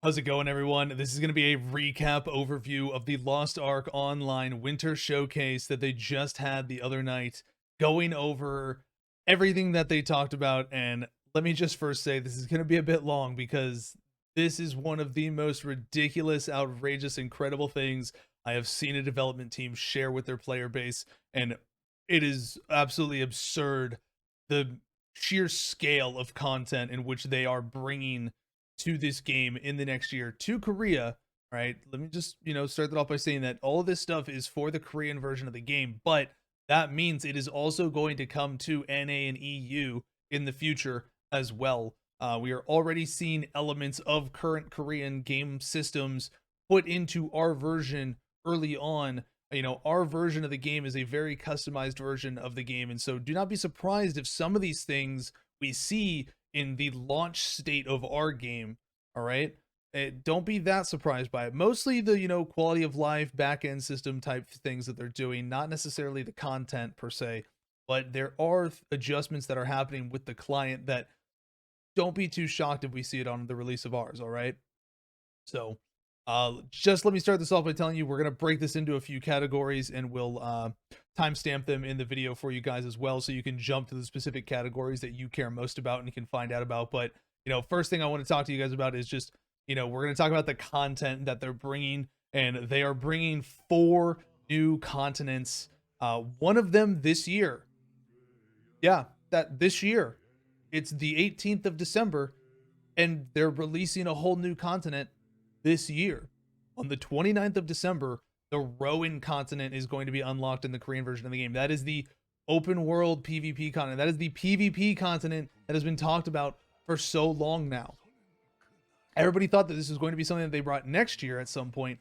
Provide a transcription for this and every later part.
How's it going, everyone? This is going to be a recap overview of the Lost Ark Online Winter Showcase that they just had the other night, going over everything that they talked about. And let me just first say this is going to be a bit long because this is one of the most ridiculous, outrageous, incredible things I have seen a development team share with their player base. And it is absolutely absurd the sheer scale of content in which they are bringing to this game in the next year to Korea, right? Let me just, start that off by saying that all of this stuff is for the Korean version of the game, but that means it is also going to come to NA and EU in the future as well. We are already seeing elements of current Korean game systems put into our version early on. Our version of the game is a very customized version of the game, and so do not be surprised if some of these things we see in the launch state of our game. All right, don't be that surprised by it. Mostly the quality of life back end system type things that they're doing, not necessarily the content per se, but there are adjustments that are happening with the client that don't be too shocked if we see it on the release of ours. All right, so just let me start this off by telling you we're going to break this into a few categories, and we'll timestamp them in the video for you guys as well, so you can jump to the specific categories that you care most about and you can find out about. But first thing I want to talk to you guys about is just we're going to talk about the content that they're bringing, and they are bringing 4 new continents. One of them this year. Yeah, that this year. It's the 18th of December, and they're releasing a whole new continent this year. On the 29th of December, the Rowan continent is going to be unlocked in the Korean version of the game. That is the open world PvP continent. That is the PvP continent that has been talked about for so long now. Everybody thought that this was going to be something that they brought next year at some point,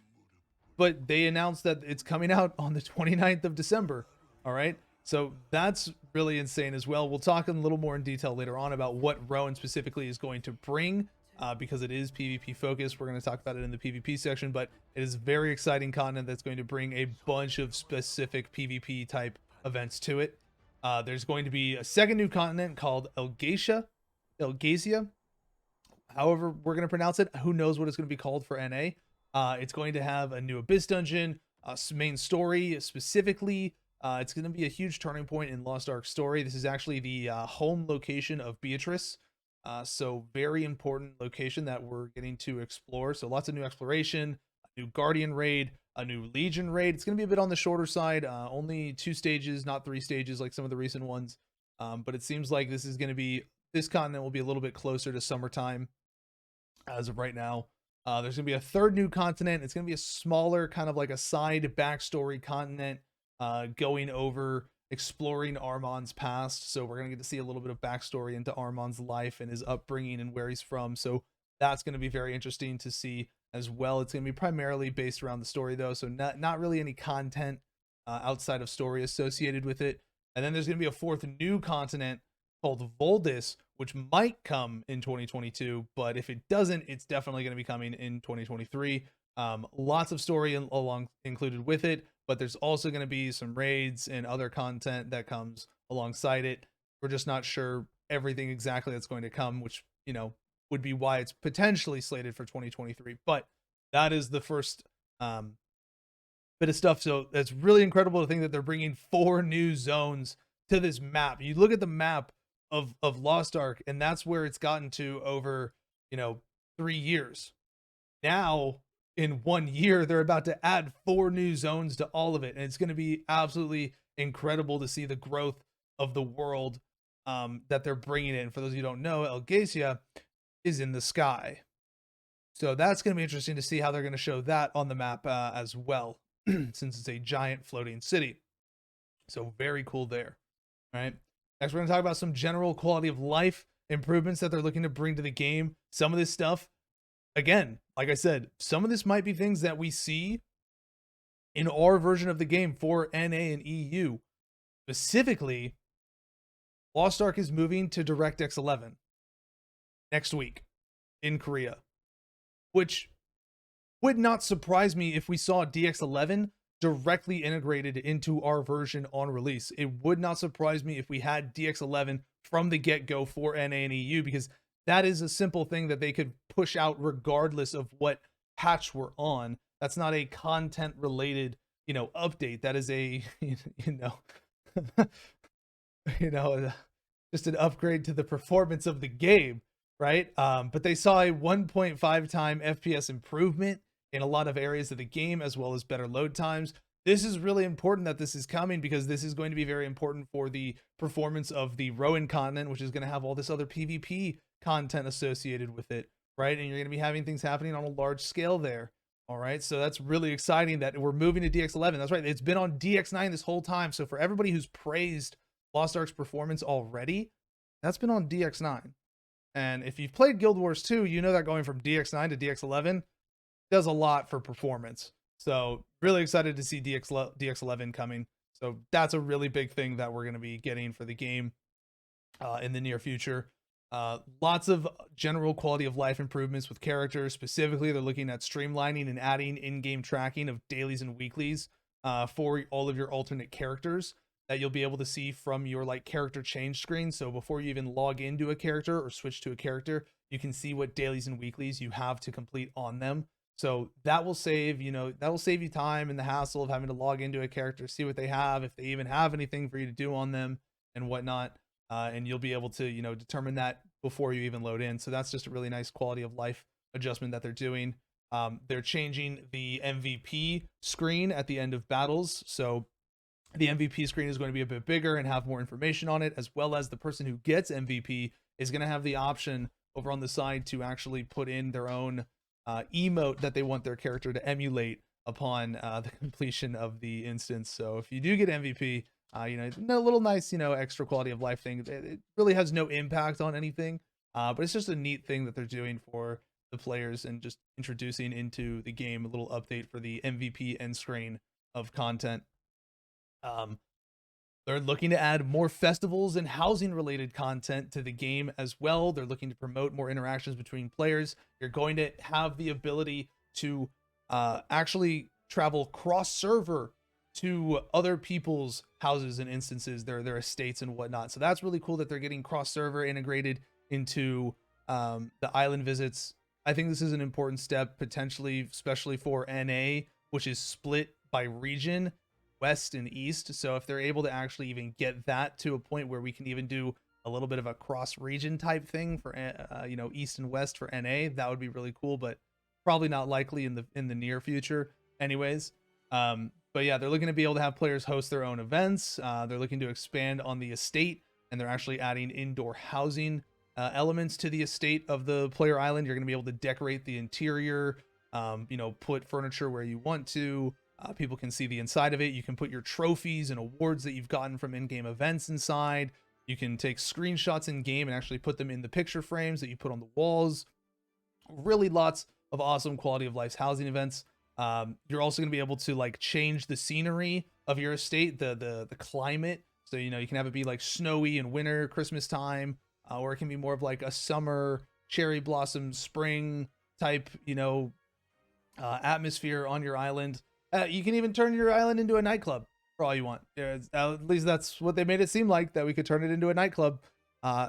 but they announced that it's coming out on the 29th of December. All right. So that's really insane as well. We'll talk in a little more in detail later on about what Rowan specifically is going to bring. Because it is PvP focused. We're going to talk about it in the PvP section, but it is very exciting content that's going to bring a bunch of specific PvP type events to it. There's going to be a second new continent called Elgasia, however we're going to pronounce it. Who knows what it's going to be called for NA. It's going to have a new Abyss dungeon, main story specifically. It's going to be a huge turning point in Lost Ark story. This is actually the home location of Beatrice. So very important location that we're getting to explore. So lots of new exploration, a new Guardian raid, a new Legion raid. It's going to be a bit on the shorter side, only 2 stages, not 3 stages like some of the recent ones. But it seems like this continent will be a little bit closer to summertime as of right now. There's going to be a third new continent. It's going to be a smaller, kind of like a side backstory continent, going over exploring Armand's past. So we're going to get to see a little bit of backstory into Armand's life and his upbringing and where he's from. So that's going to be very interesting to see as well. It's going to be primarily based around the story though. So not really any content outside of story associated with it. And then there's going to be a 4th new continent called Voldis, which might come in 2022, but if it doesn't, it's definitely going to be coming in 2023. Lots of story along included with it, but there's also going to be some raids and other content that comes alongside it. We're just not sure everything exactly that's going to come, which would be why it's potentially slated for 2023. But that is the first bit of stuff. So that's really incredible to think that they're bringing 4 new zones to this map. You look at the map of Lost Ark, and that's where it's gotten to over 3 years. Now in 1 year, they're about to add 4 new zones to all of it. And it's going to be absolutely incredible to see the growth of the world that they're bringing in. For those of you who don't know, Elgasia is in the sky. So that's going to be interesting to see how they're going to show that on the map as well, since it's a giant floating city. So very cool there. All right. Next, we're going to talk about some general quality of life improvements that they're looking to bring to the game. Some of this stuff, again, like I said, some of this might be things that we see in our version of the game for NA and EU. Specifically, Lost Ark is moving to DirectX 11 next week in Korea, which would not surprise me if we saw DX11 directly integrated into our version on release. It would not surprise me if we had DX11 from the get-go for NA and EU, because that is a simple thing that they could push out regardless of what patch we're on. That's not a content related, update. That is a, you know, just an upgrade to the performance of the game, right? But they saw a 1.5 time FPS improvement in a lot of areas of the game, as well as better load times. This is really important that this is coming, because this is going to be very important for the performance of the Rowan continent, which is going to have all this other PvP content associated with it, right? And you're going to be having things happening on a large scale there. All right, so that's really exciting that we're moving to DX11. That's right, it's been on DX9 this whole time. So for everybody who's praised Lost Ark's performance already, that's been on DX9. And if you've played Guild Wars 2, you know that going from DX9 to DX11 does a lot for performance. So really excited to see DX11 coming. So that's a really big thing that we're going to be getting for the game in the near future. Lots of general quality of life improvements with characters. Specifically, they're looking at streamlining and adding in-game tracking of dailies and weeklies for all of your alternate characters that you'll be able to see from your character change screen. So before you even log into a character or switch to a character, you can see what dailies and weeklies you have to complete on them. So that will save, you time and the hassle of having to log into a character, see what they have, if they even have anything for you to do on them and whatnot. And you'll be able to, determine that before you even load in. So that's just a really nice quality of life adjustment that they're doing. They're changing the MVP screen at the end of battles. So the MVP screen is going to be a bit bigger and have more information on it, as well as the person who gets MVP is going to have the option over on the side to actually put in their own emote that they want their character to emulate upon the completion of the instance. So if you do get MVP, a little nice, extra quality of life thing. It really has no impact on anything, but it's just a neat thing that they're doing for the players and just introducing into the game a little update for the MVP end screen of content. They're looking to add more festivals and housing related content to the game as well. They're looking to promote more interactions between players. You're going to have the ability to actually travel cross server to other people's houses and instances, their estates and whatnot. So that's really cool that they're getting cross server integrated into the island visits. I think this is an important step, potentially, especially for NA, which is split by region, west and east. So if they're able to actually even get that to a point where we can even do a little bit of a cross region type thing for east and west for NA, that would be really cool, but probably not likely in the near future anyways. But yeah, they're looking to be able to have players host their own events. They're looking to expand on the estate, and they're actually adding indoor housing elements to the estate of the player island. You're going to be able to decorate the interior, put furniture where you want to. People can see the inside of it. You can put your trophies and awards that you've gotten from in-game events inside. You can take screenshots in-game and actually put them in the picture frames that you put on the walls. Really lots of awesome quality of life housing events. You're also going to be able to change the scenery of your estate, the climate. So, you can have it be snowy in winter, Christmas time, or it can be more of a summer, cherry blossom, spring type, atmosphere on your island. You can even turn your island into a nightclub for all you want. At least that's what they made it seem like, that we could turn it into a nightclub.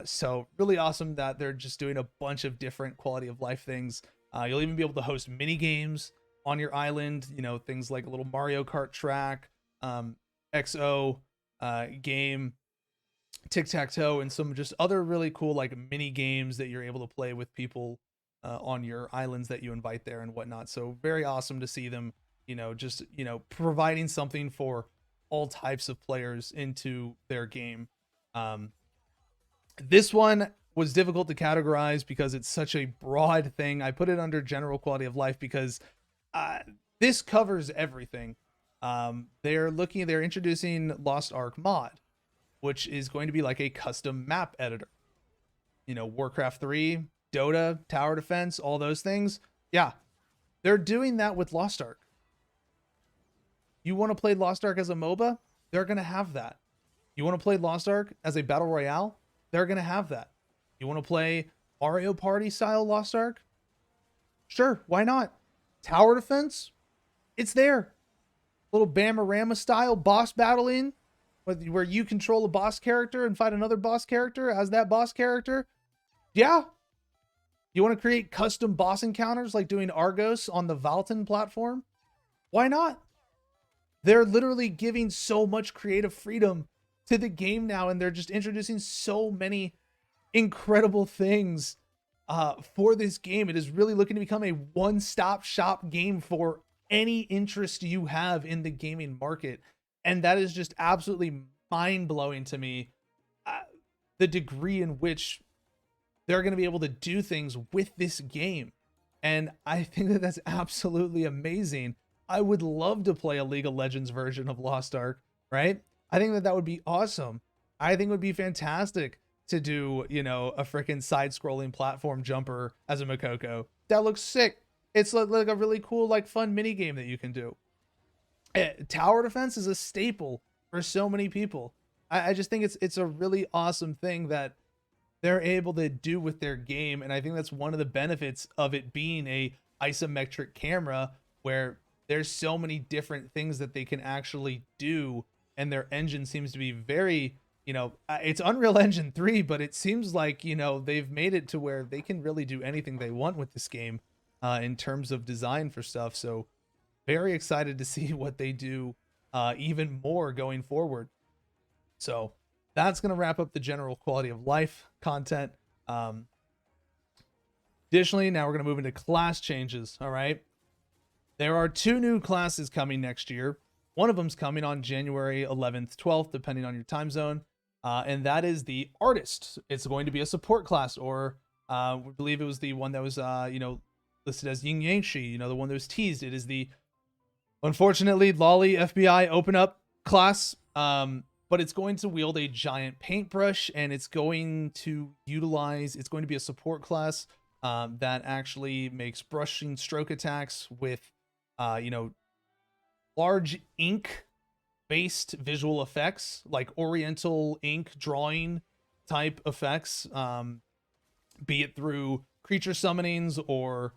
So really awesome that they're just doing a bunch of different quality of life things. You'll even be able to host mini games on your island, things like a little Mario Kart track, XO game, tic-tac-toe, and some just other really cool mini games that you're able to play with people on your islands that you invite there and whatnot. So very awesome to see them, providing something for all types of players into their game. This one was difficult to categorize because it's such a broad thing. I put it under general quality of life because this covers everything. They're introducing Lost Ark mod, which is going to be a custom map editor. Warcraft 3, Dota, tower defense, all those things. Yeah, they're doing that with Lost Ark. You want to play Lost Ark as a MOBA? They're going to have that. You want to play Lost Ark as a battle royale? They're going to have that. You want to play Mario Party style Lost Ark? Sure, why not? Tower defense? It's there. Little Bamarama style boss battling where you control a boss character and fight another boss character as that boss character. Yeah, You want to create custom boss encounters like doing Argos on the Valton platform? Why not? They're literally giving so much creative freedom to the game now, and they're just introducing so many incredible things for this game. It is really looking to become a one-stop shop game for any interest you have in the gaming market. And that is just absolutely mind-blowing to me, the degree in which they're going to be able to do things with this game. And I think that that's absolutely amazing. I would love to play a League of Legends version of Lost Ark, right? I think that that would be awesome. I think it would be fantastic to do, you know, a freaking side-scrolling platform jumper as a Makoko. That looks sick. It's like a really cool, like, fun mini game that you can do. Tower defense is a staple for so many people. I just think it's a really awesome thing that they're able to do with their game, and I think that's one of the benefits of it being a isometric camera, where there's so many different things that they can actually do, and their engine seems to be very, you know, it's Unreal Engine 3, but it seems like, you know, they've made it to where they can really do anything they want with this game in terms of design for stuff. So very excited to see what they do even more going forward. So that's going to wrap up the general quality of life content. Additionally, now we're going to move into class changes. All right. There are 2 new classes coming next year. One of them's coming on January 11th, 12th, depending on your time zone. And that is the Artist. It's going to be a support class, or we believe it was the one that was, you know, listed as Yin Yangshi, you know, the one that was teased. It is the, unfortunately, Lolly FBI open up class. But it's going to wield a giant paintbrush, and it's going to be a support class that actually makes brushing stroke attacks with, you know, large ink based visual effects, like Oriental ink drawing type effects, be it through creature summonings or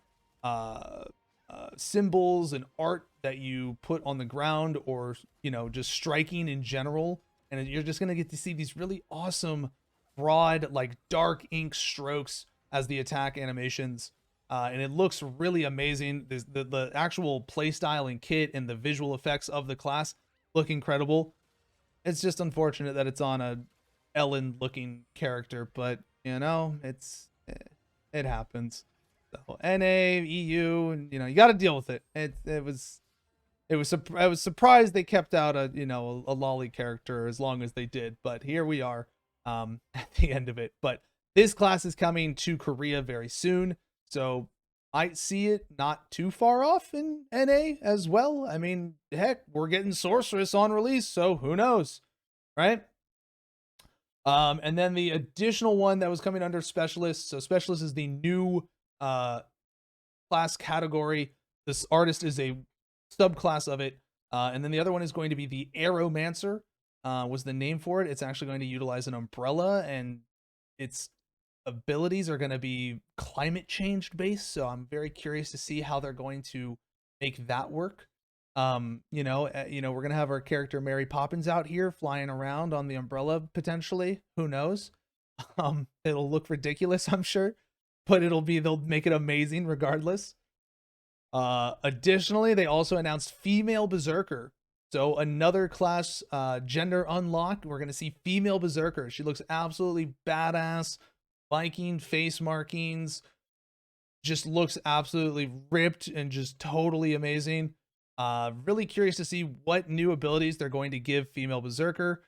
symbols and art that you put on the ground, or, you know, just striking in general. And you're just going to get to see these really awesome, broad, like dark ink strokes as the attack animations. And it looks really amazing. The actual playstyle and kit and the visual effects of the class look incredible. It's just unfortunate that it's on a Ellen-looking character, but, you know, it happens. So, NA, EU, and, you know, you got to deal with it. I was surprised they kept out a lolly character as long as they did, but here we are at the end of it. But this class is coming to Korea very soon, so might see it not too far off in NA as well. I mean, heck, we're getting Sorceress on release, so who knows, right? And then the additional one that was coming under Specialist. So Specialist is the new class category. This Artist is a subclass of it, and then the other one is going to be the Aeromancer, was the name for it. It's actually going to utilize an umbrella, and its abilities are going to be climate change based, so I'm very curious to see how they're going to make that work. You know, we're going to have our character Mary Poppins out here flying around on the umbrella, potentially. Who knows? It'll look ridiculous, I'm sure, but they'll make it amazing regardless. Additionally, they also announced Female Berserker. So another class gender unlock. We're going to see Female Berserker. She looks absolutely badass. Viking face markings. Just looks absolutely ripped and just totally amazing. Really curious to see what new abilities they're going to give Female Berserker.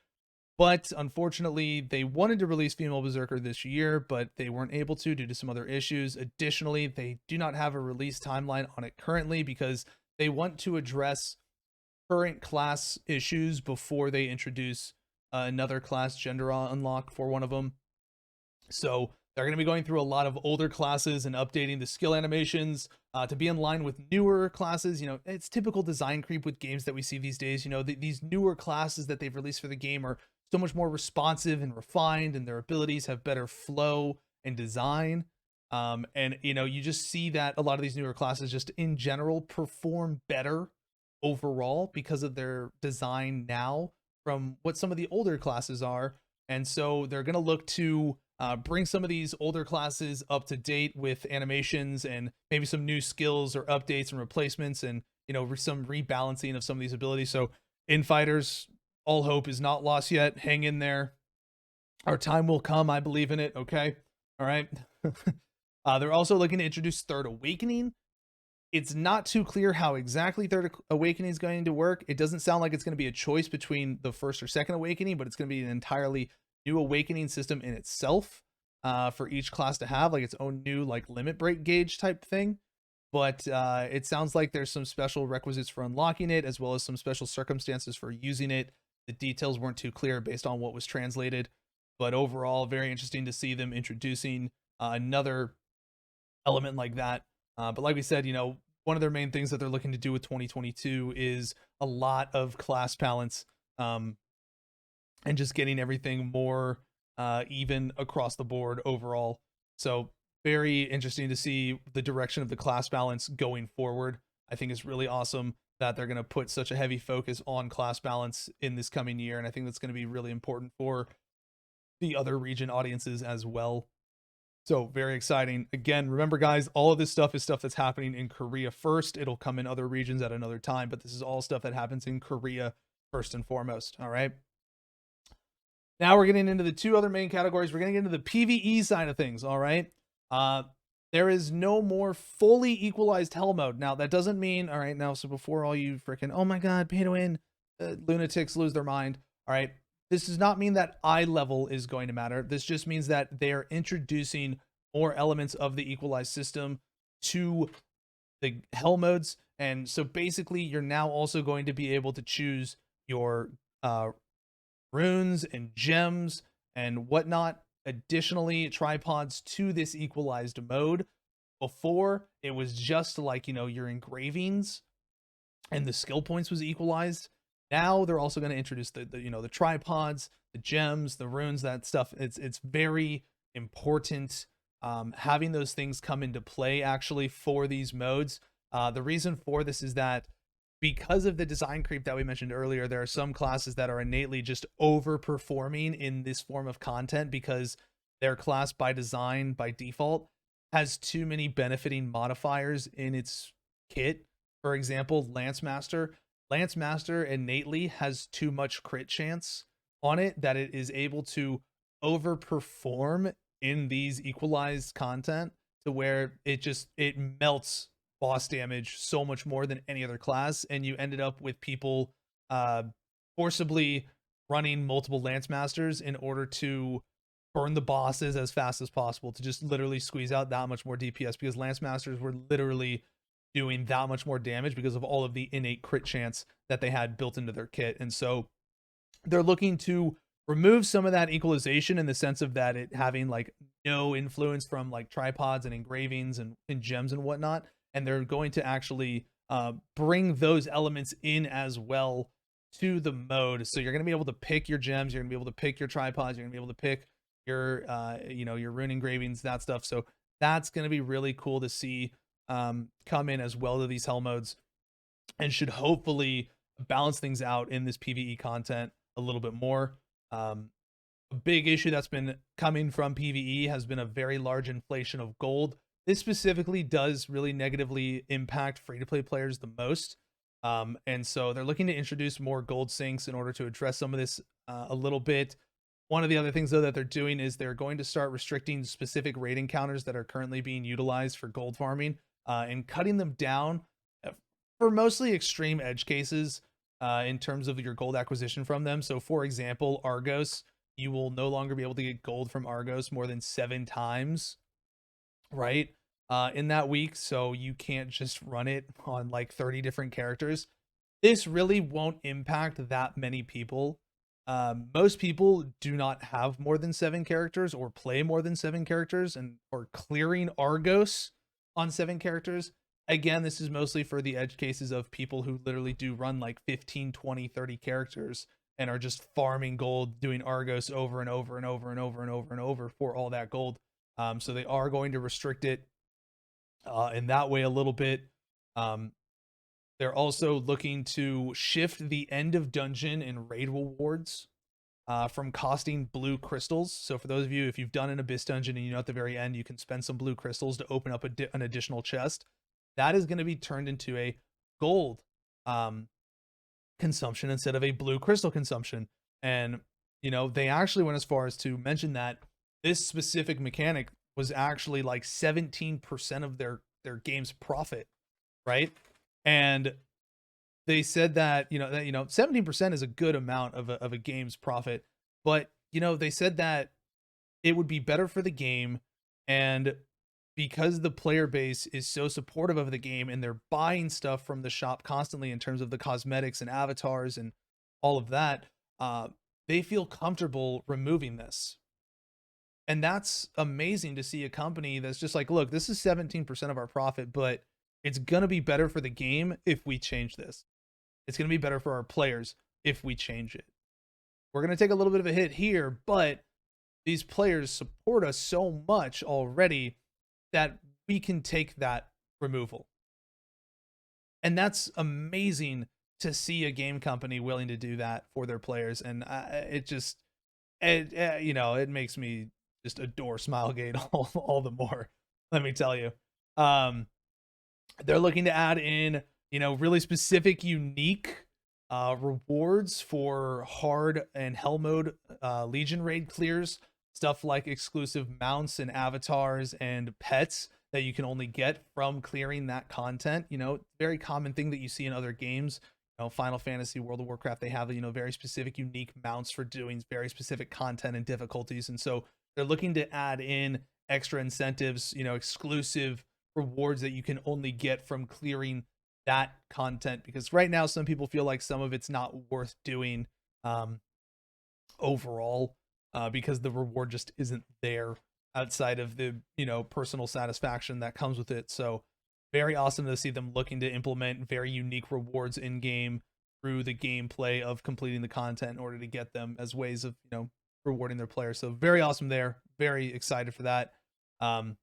But unfortunately, they wanted to release Female Berserker this year, but they weren't able to due to some other issues. Additionally, they do not have a release timeline on it currently because they want to address current class issues before they introduce another class gender unlock for one of them. So they're going to be going through a lot of older classes and updating the skill animations to be in line with newer classes. You know, it's typical design creep with games that we see these days. You know, these newer classes that they've released for the game are so much more responsive and refined, and their abilities have better flow and design. And, you know, you just see that a lot of these newer classes just in general perform better overall because of their design now from what some of the older classes are. And so they're going to look to bring some of these older classes up to date with animations and maybe some new skills or updates and replacements, and some rebalancing of some of these abilities. So in fighters, all hope is not lost yet. Hang in there. Our time will come. I believe in it. Okay. All right. They're also looking to introduce Third Awakening. It's not too clear how exactly Third Awakening is going to work. It doesn't sound like it's going to be a choice between the first or second Awakening, but it's going to be an entirely new Awakening system in itself, for each class to have, like its own new like limit break gauge type thing. But it sounds like there's some special requisites for unlocking it, as well as some special circumstances for using it. The details weren't too clear based on what was translated, but overall, very interesting to see them introducing another element like that. But like we said, one of their main things that they're looking to do with 2022 is a lot of class balance, and just getting everything more even across the board overall. So very interesting to see the direction of the class balance going forward. I think it's really awesome that they're going to put such a heavy focus on class balance in this coming year. And I think that's going to be really important for the other region audiences as well. So very exciting. Again, remember guys, all of this stuff is stuff that's happening in Korea first. It'll come in other regions at another time, but this is all stuff that happens in Korea first and foremost. All right. Now we're getting into the two other main categories. We're going to get into the PVE side of things. All right. There is no more fully equalized hell mode. Now that doesn't mean, all right, now, so before all you freaking, oh my God, pay to win, lunatics lose their mind. All right. This does not mean that eye level is going to matter. This just means that they are introducing more elements of the equalized system to the hell modes. And so basically you're now also going to be able to choose your runes and gems and whatnot, additionally tripods to this equalized mode. Before, it was just like, your engravings and the skill points was equalized. Now they're also going to introduce the tripods, the gems, the runes, that stuff. It's very important having those things come into play actually for these modes. The reason for this is that because of the design creep that we mentioned earlier, there are some classes that are innately just overperforming in this form of content because their class by design, by default, has too many benefiting modifiers in its kit. For example, Lance Master innately has too much crit chance on it that it is able to overperform in these equalized content to where it melts boss damage so much more than any other class, and you ended up with people forcibly running multiple Lance Masters in order to burn the bosses as fast as possible to just literally squeeze out that much more DPS, because Lance Masters were literally doing that much more damage because of all of the innate crit chance that they had built into their kit. And so they're looking to remove some of that equalization in the sense of that it having like no influence from like tripods and engravings and gems and whatnot. And they're going to actually bring those elements in as well to the mode. So you're going to be able to pick your gems, you're going to be able to pick your tripods, you're going to be able to pick your your rune engravings, that stuff. So that's going to be really cool to see come in as well to these hell modes, and should hopefully balance things out in this PvE content a little bit more. A big issue that's been coming from PvE has been a very large inflation of gold. This specifically does really negatively impact free-to-play players the most. And so they're looking to introduce more gold sinks in order to address some of this a little bit. One of the other things, though, that they're doing is they're going to start restricting specific raid encounters that are currently being utilized for gold farming, and cutting them down for mostly extreme edge cases in terms of your gold acquisition from them. So, for example, Argos, you will no longer be able to get gold from Argos more than 7 times, right, in that week. So you can't just run it on like 30 different characters. This really won't impact that many people. Most people do not have more than 7 characters or play more than 7 characters, and or clearing Argos on 7 characters. Again, this is mostly for the edge cases of people who literally do run like 15, 20, 30 characters and are just farming gold, doing Argos over and over and over and over and over and over for all that gold. So they are going to restrict it in that way a little bit. They're also looking to shift the end of dungeon and raid rewards from costing blue crystals. So for those of you, if you've done an Abyss dungeon and you know at the very end you can spend some blue crystals to open up an additional chest, that is going to be turned into a gold consumption instead of a blue crystal consumption. And they actually went as far as to mention that this specific mechanic was actually like 17% of their game's profit, right? And they said that 17% is a good amount of a game's profit, but they said that it would be better for the game, and because the player base is so supportive of the game and they're buying stuff from the shop constantly in terms of the cosmetics and avatars and all of that, they feel comfortable removing this. And that's amazing to see a company that's just like, look, this is 17% of our profit, but it's going to be better for the game if we change this. It's going to be better for our players if we change it. We're going to take a little bit of a hit here, but these players support us so much already that we can take that removal. And that's amazing to see a game company willing to do that for their players. And it makes me just adore Smilegate all the more, let me tell you. They're looking to add in, really specific, unique rewards for hard and hell mode Legion raid clears. Stuff like exclusive mounts and avatars and pets that you can only get from clearing that content. Very common thing that you see in other games. Final Fantasy, World of Warcraft, they have, very specific, unique mounts for doing very specific content and difficulties. And so they're looking to add in extra incentives, exclusive rewards that you can only get from clearing that content. Because right now, some people feel like some of it's not worth doing overall. Because the reward just isn't there outside of the personal satisfaction that comes with it. So very awesome to see them looking to implement very unique rewards in game through the gameplay of completing the content in order to get them as ways of rewarding their players. So very awesome there. Very excited for that. And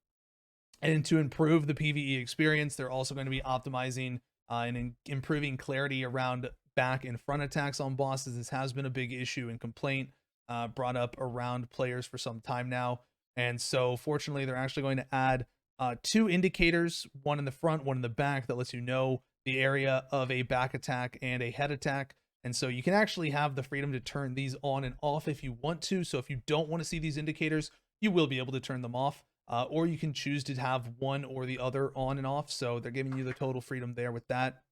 to improve the PvE experience, they're also going to be optimizing and improving clarity around back and front attacks on bosses. This has been a big issue and complaint brought up around players for some time now. And so fortunately, they're actually going to add 2 indicators, one in the front, one in the back, that lets you know the area of a back attack and a head attack. And so you can actually have the freedom to turn these on and off if you want to. So if you don't want to see these indicators, you will be able to turn them off, or you can choose to have one or the other on and off. So they're giving you the total freedom there with that.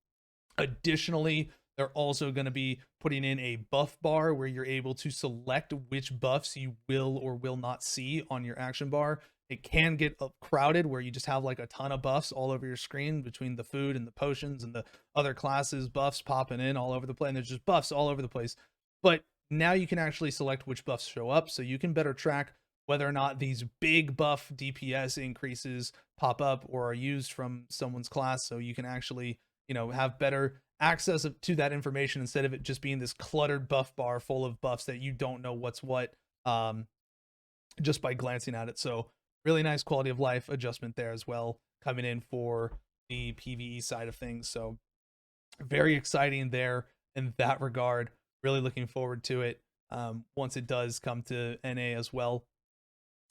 Additionally, they're also going to be putting in a buff bar where you're able to select which buffs you will or will not see on your action bar. It can get crowded where you just have like a ton of buffs all over your screen between the food and the potions and the other classes, buffs popping in all over the place. And there's just buffs all over the place. But now you can actually select which buffs show up, so you can better track whether or not these big buff DPS increases pop up or are used from someone's class. So you can actually, have better access to that information instead of it just being this cluttered buff bar full of buffs that you don't know what's what just by glancing at it. So really nice quality of life adjustment there as well, coming in for the PvE side of things. So very exciting there in that regard. Really looking forward to it once it does come to NA as well.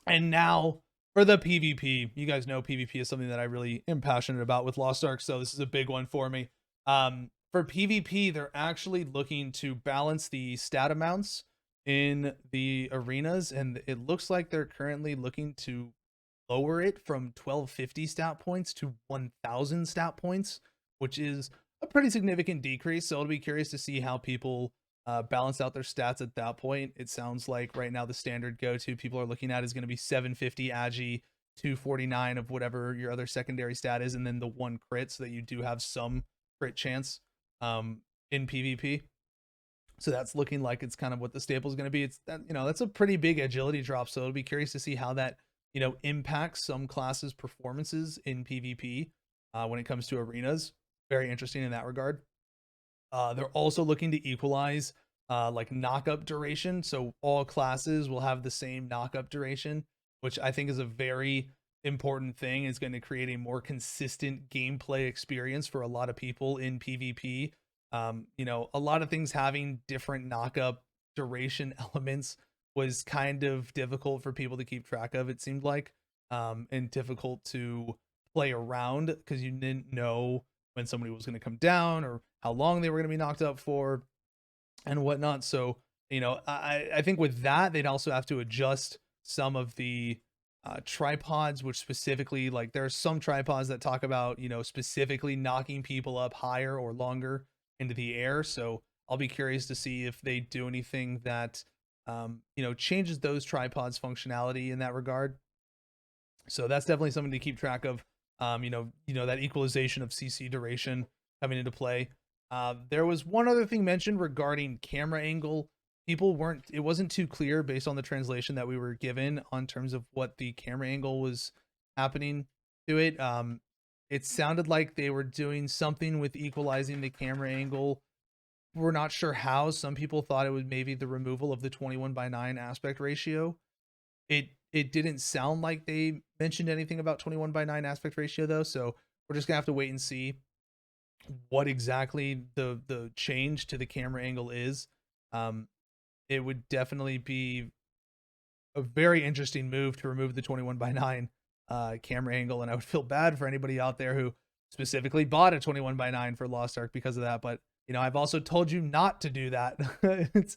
And now for the PvP. You guys know PvP is something that I really am passionate about with Lost Ark, so this is a big one for me. For PvP, they're actually looking to balance the stat amounts in the arenas, and it looks like they're currently looking to lower it from 1250 stat points to 1000 stat points, which is a pretty significant decrease. So I'll be curious to see how people balance out their stats at that point. It sounds like right now the standard go-to people are looking at is going to be 750 agi, 249 of whatever your other secondary stat is, and then the 1 crit, so that you do have some crit chance in PvP. So that's looking like it's kind of what the staple is going to be. It's that, that's a pretty big agility drop. So it'll be curious to see how that, impacts some classes' performances in PvP when it comes to arenas. Very interesting in that regard. They're also looking to equalize like knock-up duration. So all classes will have the same knock-up duration, which I think is a very important thing. It's going to create a more consistent gameplay experience for a lot of people in PvP. A lot of things having different knock-up duration elements was kind of difficult for people to keep track of, it seemed like, and difficult to play around because you didn't know when somebody was going to come down or how long they were going to be knocked up for and whatnot. So, I think with that, they'd also have to adjust some of the tripods, which specifically, like, there's some tripods that talk about, specifically knocking people up higher or longer into the air. So I'll be curious to see if they do anything that, changes those tripods functionality in that regard. So that's definitely something to keep track of. That equalization of CC duration coming into play. There was one other thing mentioned regarding camera angle. It wasn't too clear based on the translation that we were given on terms of what the camera angle was happening to it. It sounded like they were doing something with equalizing the camera angle. We're not sure how. Some people thought it was maybe the removal of the 21:9 aspect ratio. It didn't sound like they mentioned anything about 21:9 aspect ratio though, so we're just gonna have to wait and see what exactly the change to the camera angle is. It would definitely be a very interesting move to remove the 21:9 camera angle, and I would feel bad for anybody out there who specifically bought a 21:9 for Lost Ark because of that. But I've also told you not to do that. It's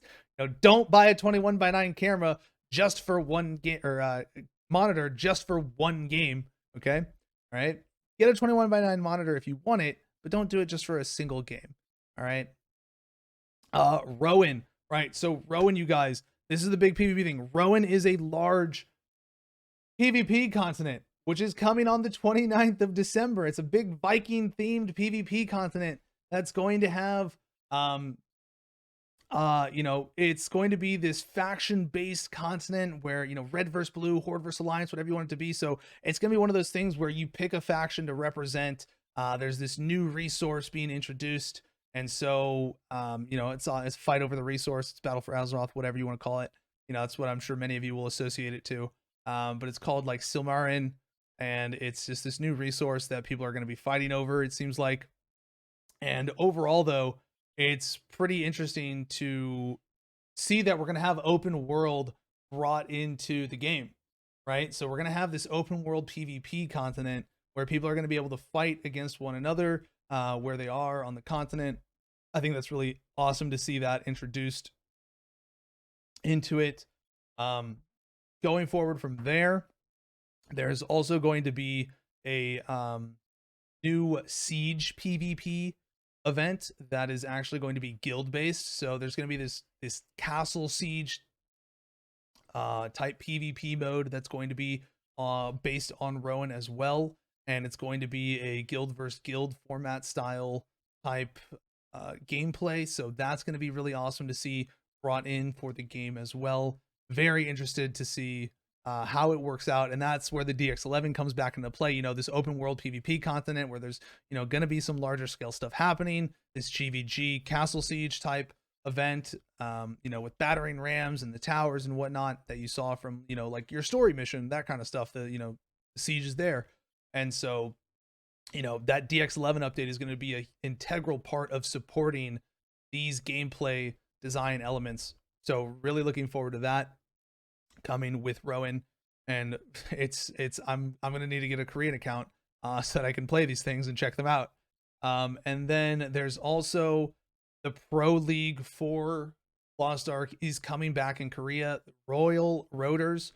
don't buy a 21:9 camera just for one game, or monitor just for one game. Okay, all right. Get a 21:9 monitor if you want it, but don't do it just for a single game. All right. Rowan, right? So Rowan, you guys, this is the big PvP thing. Rowan is a large PvP continent, which is coming on the 29th of December. It's a big Viking themed PvP continent that's going to have, it's going to be this faction based continent where, red versus blue, horde versus alliance, whatever you want it to be. So it's going to be one of those things where you pick a faction to represent. There's this new resource being introduced. And so, it's fight over the resource. It's battle for Azeroth, whatever you want to call it. That's what I'm sure many of you will associate it to. But it's called like Silmarin, and it's just this new resource that people are going to be fighting over, it seems like. And overall, though, it's pretty interesting to see that we're going to have open world brought into the game, right? So we're going to have this open world PvP continent where people are going to be able to fight against one another where they are on the continent. I think that's really awesome to see that introduced into it. Going forward from there, there's also going to be a new Siege PvP event that is actually going to be guild based. So there's going to be this castle siege type PvP mode that's going to be based on Rowan as well, and it's going to be a guild versus guild format style type gameplay. So that's going to be really awesome to see brought in for the game as well. Very interested to see how it works out, and that's where the DX11 comes back into play. This open world PvP continent where there's going to be some larger scale stuff happening. This GVG castle siege type event, with battering rams and the towers and whatnot that you saw from like your story mission, that kind of stuff. The siege is there, and so that DX11 update is going to be an integral part of supporting these gameplay design elements. So really looking forward to that coming with Rowan. And I'm going to need to get a Korean account so that I can play these things and check them out. And then there's also the Pro League for Lost Ark is coming back in Korea. Royal Roaders,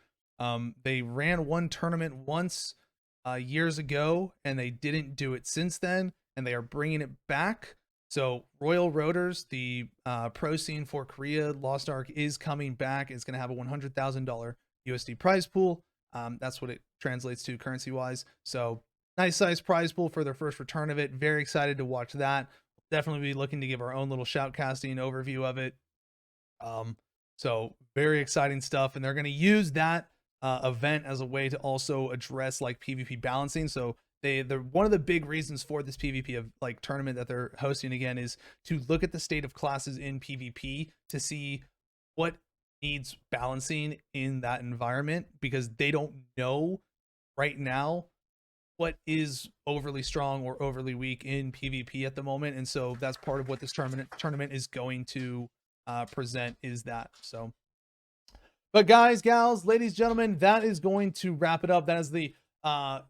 they ran one tournament once years ago, and they didn't do it since then, and they are bringing it back. So Royal Roaders, the pro scene for Korea, Lost Ark is coming back. It's going to have a $100,000 USD prize pool. That's what it translates to currency wise. So nice size prize pool for their first return of it. Very excited to watch that. Definitely be looking to give our own little shoutcasting overview of it. So very exciting stuff. And they're going to use that event as a way to also address like PvP balancing. So they're one of the big reasons for this PvP of like tournament that they're hosting again is to look at the state of classes in PvP to see what needs balancing in that environment, because they don't know right now what is overly strong or overly weak in PvP at the moment. And so that's part of what this tournament is going to present is that. So, but guys, gals, ladies, gentlemen, that is going to wrap it up. That is the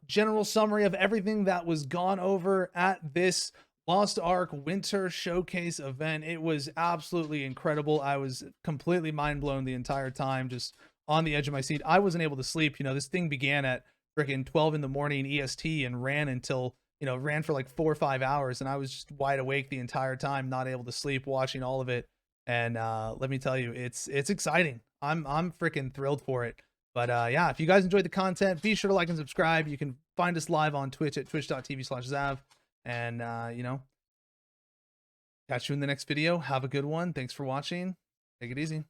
general summary of everything that was gone over at this Lost Ark Winter Showcase event. It was absolutely incredible. I was completely mind blown the entire time, just on the edge of my seat. I wasn't able to sleep. You know, this thing began at freaking 12 in the morning EST and ran until, you know, ran for like 4 or 5 hours, and I was just wide awake the entire time, not able to sleep, watching all of it. And let me tell you, it's exciting. I'm freaking thrilled for it. But yeah, if you guys enjoyed the content, be sure to like and subscribe. You can find us live on Twitch at twitch.tv/Zav. And you know, catch you in the next video. Have a good one. Thanks for watching. Take it easy.